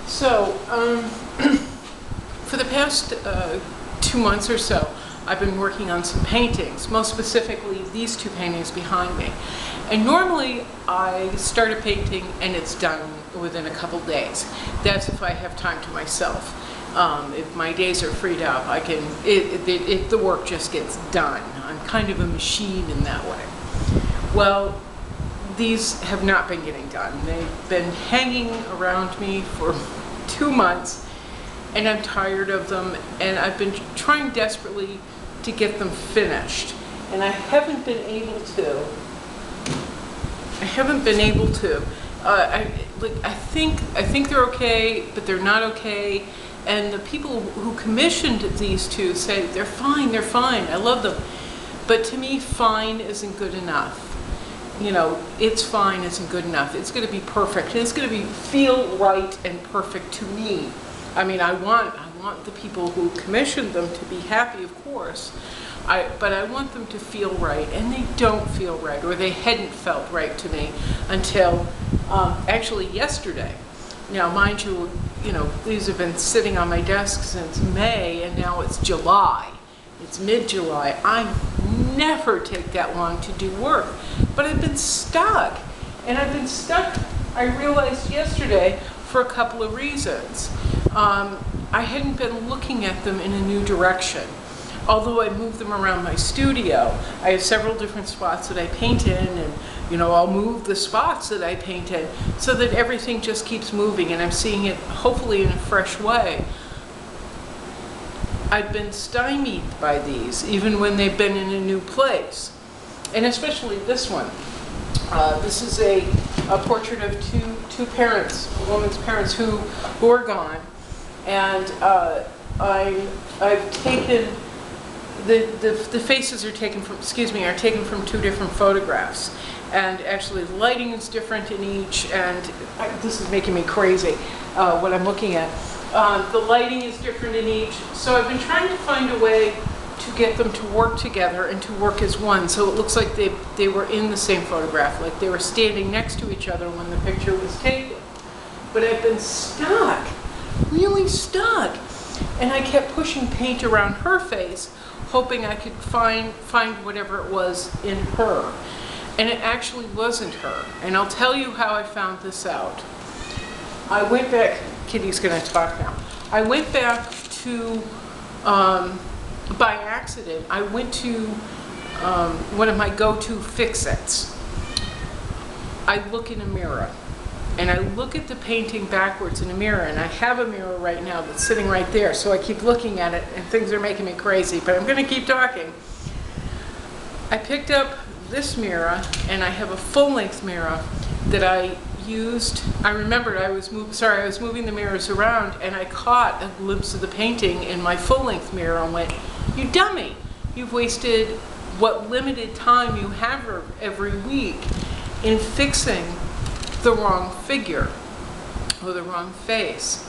So, for the past 2 months or so, I've been working on some paintings, most specifically these two paintings behind me. And normally I start a painting and it's done within a couple days. That's if I have time to myself. If my days are freed up, I can, the work just gets done. I'm kind of a machine in that way. Well, these have not been getting done. They've been hanging around me for 2 months and I'm tired of them, and I've been trying desperately to get them finished, and I haven't been able to. I think they're okay, but they're not okay. And the people who commissioned these two say they're fine, I love them. But to me, fine isn't good enough. You know, it's fine isn't good enough. It's going to be perfect, and it's going to feel right and perfect to me. I mean, I want the people who commissioned them to be happy, of course, but I want them to feel right, and they don't feel right, or they hadn't felt right to me until actually yesterday. Now, mind you, these have been sitting on my desk since May, and now it's July. It's mid-July. I never take that long to do work, but I've been stuck. And I've been stuck, I realized yesterday, for a couple of reasons. I hadn't been looking at them in a new direction. Although I moved them around my studio, I have several different spots that I paint in, and I'll move the spots that I paint in so that everything just keeps moving and I'm seeing it hopefully in a fresh way. I've been stymied by these, even when they've been in a new place. And especially this one. This is a portrait of two parents, a woman's parents who are gone. And I've taken, the faces are taken from, are taken from 2 different photographs. And actually the lighting is different in each, and this is making me crazy, what I'm looking at. The lighting is different in each. So I've been trying to find a way to get them to work together and to work as one. So it looks like they were in the same photograph, like they were standing next to each other when the picture was taken. But I've been stuck, really stuck. And I kept pushing paint around her face, hoping I could find whatever it was in her. And it actually wasn't her. And I'll tell you how I found this out. I went back, Kitty's gonna talk now. I went back to, by accident, I went to one of my go-to fix-its. I look in a mirror, and I look at the painting backwards in a mirror, and I have a mirror right now that's sitting right there, so I keep looking at it, and things are making me crazy, but I'm gonna keep talking. I picked up this mirror, and I have a full-length mirror that I used. I remembered I was moving the mirrors around, and I caught a glimpse of the painting in my full-length mirror and went, "You dummy! You've wasted what limited time you have every week in fixing the wrong figure or the wrong face."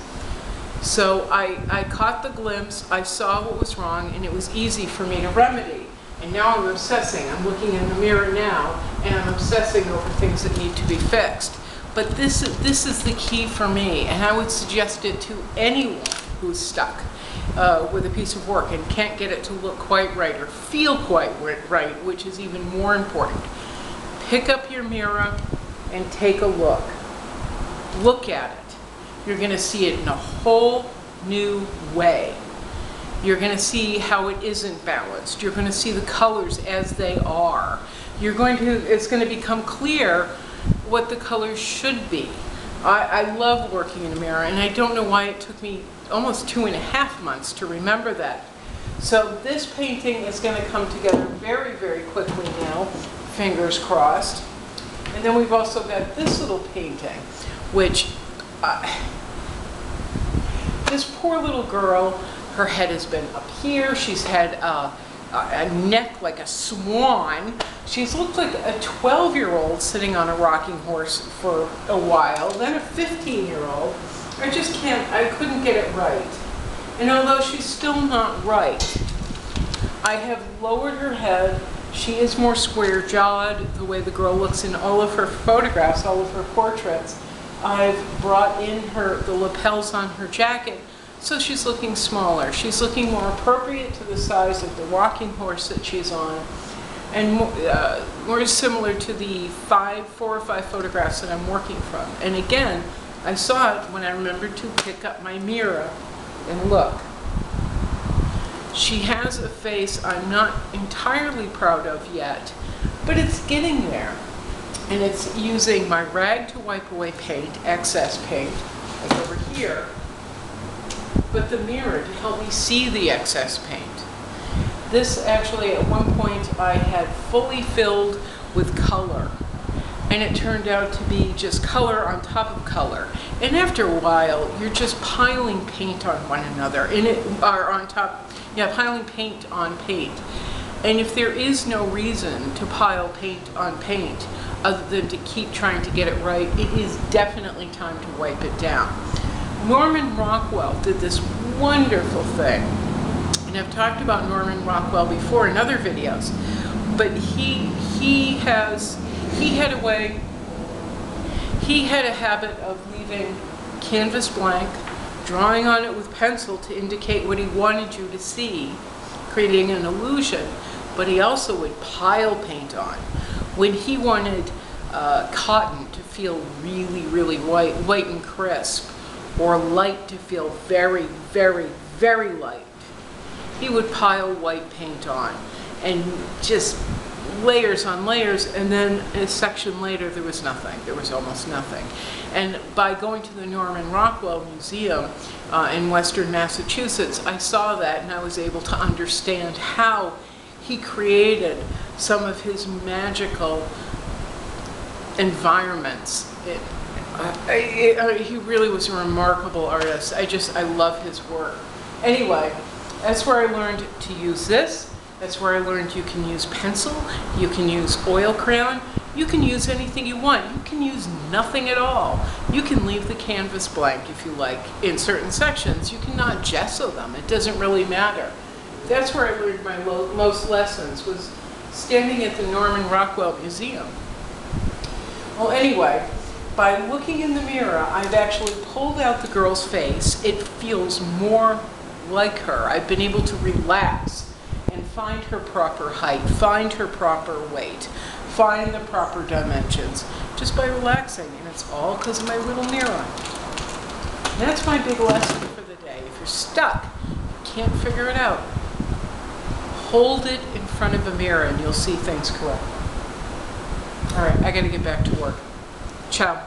So I caught the glimpse, I saw what was wrong, and it was easy for me to remedy. And now I'm obsessing. I'm looking in the mirror now, and I'm obsessing over things that need to be fixed. But this is the key for me, and I would suggest it to anyone who's stuck with a piece of work and can't get it to look quite right or feel quite right, which is even more important. Pick up your mirror and take a look. Look at it. You're going to see it in a whole new way. You're going to see how it isn't balanced. You're going to see the colors as they are. It's going to become clear what the colors should be. I love working in a mirror, and I don't know why it took me almost 2.5 months to remember that. So this painting is going to come together very, very quickly now, fingers crossed. And then we've also got this little painting, which this poor little girl, her head has been up here. She's had a neck like a swan. She's looked like a 12-year-old sitting on a rocking horse for a while, then a 15-year-old. I couldn't get it right. And although she's still not right, I have lowered her head. She is more square-jawed, the way the girl looks in all of her photographs, all of her portraits. I've brought in the lapels on her jacket, so she's looking smaller. She's looking more appropriate to the size of the rocking horse that she's on, and more similar to the 4 or 5 photographs that I'm working from. And again, I saw it when I remembered to pick up my mirror and look. She has a face I'm not entirely proud of yet, but it's getting there. And it's using my rag to wipe away paint, excess paint, like over here, but the mirror to help me see the excess paint. This actually, at one point, I had fully filled with color, and it turned out to be just color on top of color. And after a while, you're just piling paint on one another, piling paint on paint. And if there is no reason to pile paint on paint, other than to keep trying to get it right, it is definitely time to wipe it down. Norman Rockwell did this wonderful thing, and I've talked about Norman Rockwell before in other videos, but he had a habit of leaving canvas blank, drawing on it with pencil to indicate what he wanted you to see, creating an illusion, but he also would pile paint on. When he wanted cotton to feel really, really white and crisp, or light to feel very, very, very light, he would pile white paint on, and just layers on layers, and then a section later there was nothing. There was almost nothing. And by going to the Norman Rockwell Museum in Western Massachusetts, I saw that, and I was able to understand how he created some of his magical environments. He really was a remarkable artist. I love his work. Anyway, that's where I learned to use this. That's where I learned you can use pencil, you can use oil crayon, you can use anything you want. You can use nothing at all. You can leave the canvas blank if you like in certain sections. You cannot gesso them. It doesn't really matter. That's where I learned my most lessons, was standing at the Norman Rockwell Museum. Well, anyway, by looking in the mirror, I've actually pulled out the girl's face. It feels more like her. I've been able to relax and find her proper height, find her proper weight, find the proper dimensions, just by relaxing. And it's all because of my little mirror. And that's my big lesson for the day. If you're stuck, you can't figure it out, hold it in front of a mirror and you'll see things correctly. All right, I gotta get back to work. Ciao.